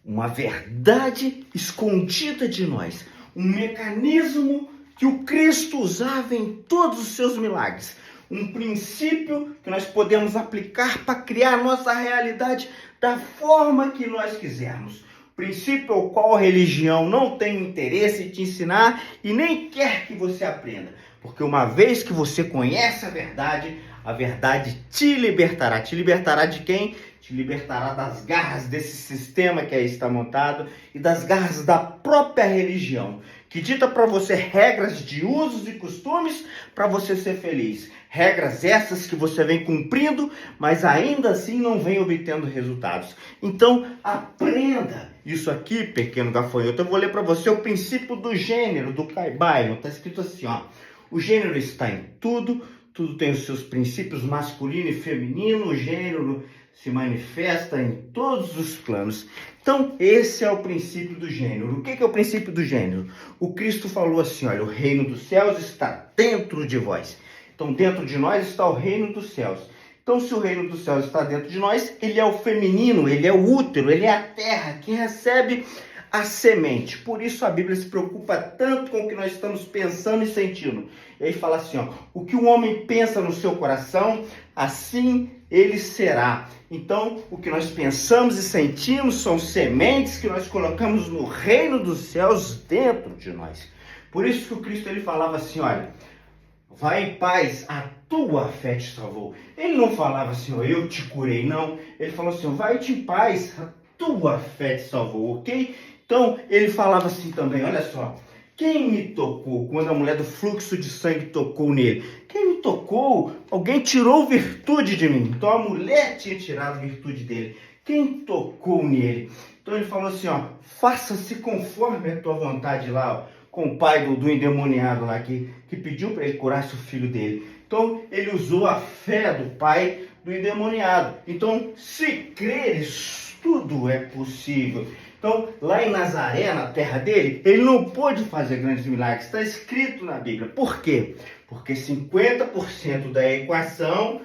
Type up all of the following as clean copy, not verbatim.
uma verdade escondida de nós, um mecanismo que o Cristo usava em todos os seus milagres, um princípio que nós podemos aplicar para criar a nossa realidade da forma que nós quisermos. Princípio ao qual a religião não tem interesse em te ensinar e nem quer que você aprenda. Porque uma vez que você conhece a verdade te libertará. Te libertará de quem? Te libertará das garras desse sistema que aí está montado e das garras da própria religião, que dita para você regras de usos e costumes para você ser feliz. Regras essas que você vem cumprindo, mas ainda assim não vem obtendo resultados. Então, aprenda isso aqui, pequeno gafanhoto. Eu vou ler para você o princípio do gênero, do Caibalion. Está escrito assim, ó. O gênero está em tudo, tudo tem os seus princípios masculino e feminino, o gênero se manifesta em todos os planos. Então, esse é o princípio do gênero. O que é o princípio do gênero? O Cristo falou assim, olha, o reino dos céus está dentro de vós. Então, dentro de nós está o reino dos céus. Então, se o reino dos céus está dentro de nós, ele é o feminino, ele é o útero, ele é a terra que recebe a semente. Por isso a Bíblia se preocupa tanto com o que nós estamos pensando e sentindo. E aí fala assim, ó, o que o homem pensa no seu coração, assim ele será. Então, o que nós pensamos e sentimos são sementes que nós colocamos no reino dos céus dentro de nós. Por isso que o Cristo ele falava assim, olha, vai em paz, a tua fé te salvou. Ele não falava assim, ó, eu te curei, não. Ele falou assim, vai-te em paz, a tua fé te salvou, ok? Então, ele falava assim também, olha só, quem me tocou quando a mulher do fluxo de sangue tocou nele? Quem me tocou? Alguém tirou virtude de mim. Então, a mulher tinha tirado virtude dele. Quem tocou nele? Então, ele falou assim, ó, faça-se conforme a tua vontade lá, ó, com o pai do endemoniado lá, que pediu para ele curar o filho dele. Então, ele usou a fé do pai do endemoniado. Então, se creres, tudo é possível. Então, lá em Nazaré, na terra dele, ele não pôde fazer grandes milagres. Está escrito na Bíblia. Por quê? Porque 50% da equação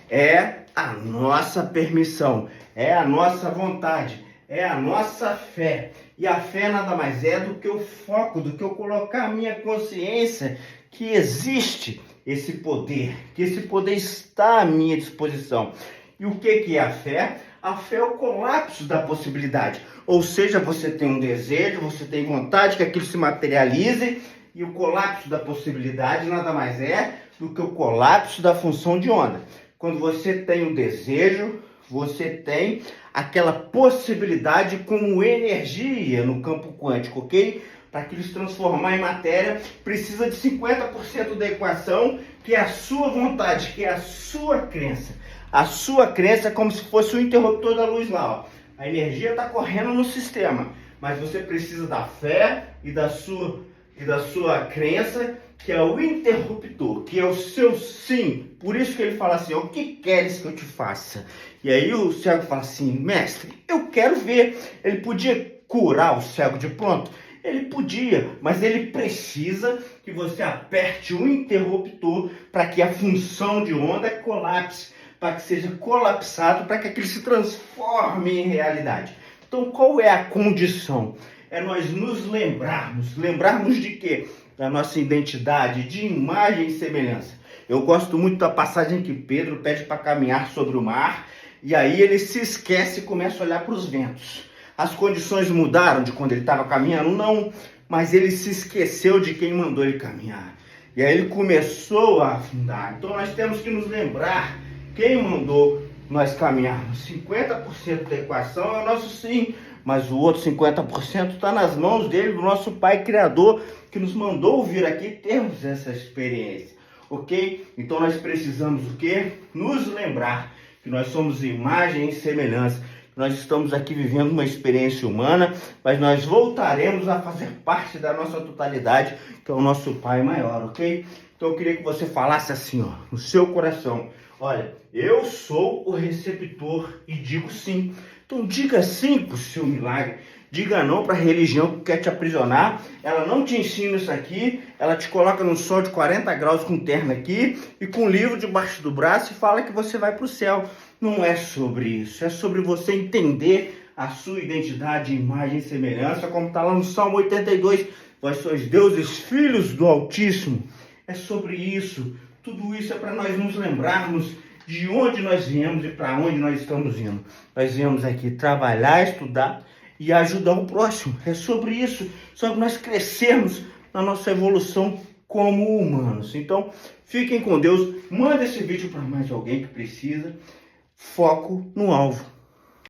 é a nossa permissão, é a nossa vontade, é a nossa fé. E a fé nada mais é do que o foco, do que eu colocar a minha consciência que existe esse poder, que esse poder está à minha disposição. E o que é a fé? A fé é o colapso da possibilidade. Ou seja, você tem um desejo, você tem vontade que aquilo se materialize, e o colapso da possibilidade nada mais é do que o colapso da função de onda. Quando você tem um desejo, você tem aquela possibilidade como energia no campo quântico, ok? Para aquilo se transformar em matéria, precisa de 50% da equação, que é a sua vontade, que é a sua crença. A sua crença é como se fosse o interruptor da luz lá, ó. A energia está correndo no sistema, mas você precisa da fé e da sua crença, que é o interruptor, que é o seu sim. Por isso que ele fala assim, o que queres que eu te faça? E aí o cego fala assim, mestre, eu quero ver. Ele podia curar o cego de pronto? Ele podia, mas ele precisa que você aperte o interruptor para que a função de onda colapse, para que seja colapsado, para que aquilo se transforme em realidade. Então, qual é a condição? É nós nos lembrarmos de quê? Da nossa identidade, de imagem e semelhança. Eu gosto muito da passagem que Pedro pede para caminhar sobre o mar, e aí ele se esquece e começa a olhar para os ventos. As condições mudaram de quando ele estava caminhando? Não, mas ele se esqueceu de quem mandou ele caminhar. E aí ele começou a afundar. Então nós temos que nos lembrar quem mandou nós caminharmos. 50% da equação é o nosso sim, mas o outro 50% está nas mãos dele, do nosso Pai Criador, que nos mandou vir aqui e termos essa experiência, ok? Então nós precisamos o quê? Nos lembrar que nós somos imagem e semelhança. Nós estamos aqui vivendo uma experiência humana, mas nós voltaremos a fazer parte da nossa totalidade, que é o nosso Pai maior, ok? Então eu queria que você falasse assim, ó, no seu coração, olha, eu sou o receptor e digo sim. Então diga sim para o seu milagre, diga não para a religião que quer te aprisionar. Ela não te ensina isso aqui, ela te coloca num sol de 40 graus com terno aqui e com um livro debaixo do braço e fala que você vai para o céu. Não é sobre isso, é sobre você entender a sua identidade, imagem e semelhança, como está lá no Salmo 82, vós sois deuses, filhos do Altíssimo. É sobre isso, tudo isso é para nós nos lembrarmos de onde nós viemos e para onde nós estamos indo. Nós viemos aqui trabalhar, estudar e ajudar o próximo. É sobre isso, sobre nós crescermos na nossa evolução como humanos. Então, fiquem com Deus, manda esse vídeo para mais alguém que precisa. Foco no alvo.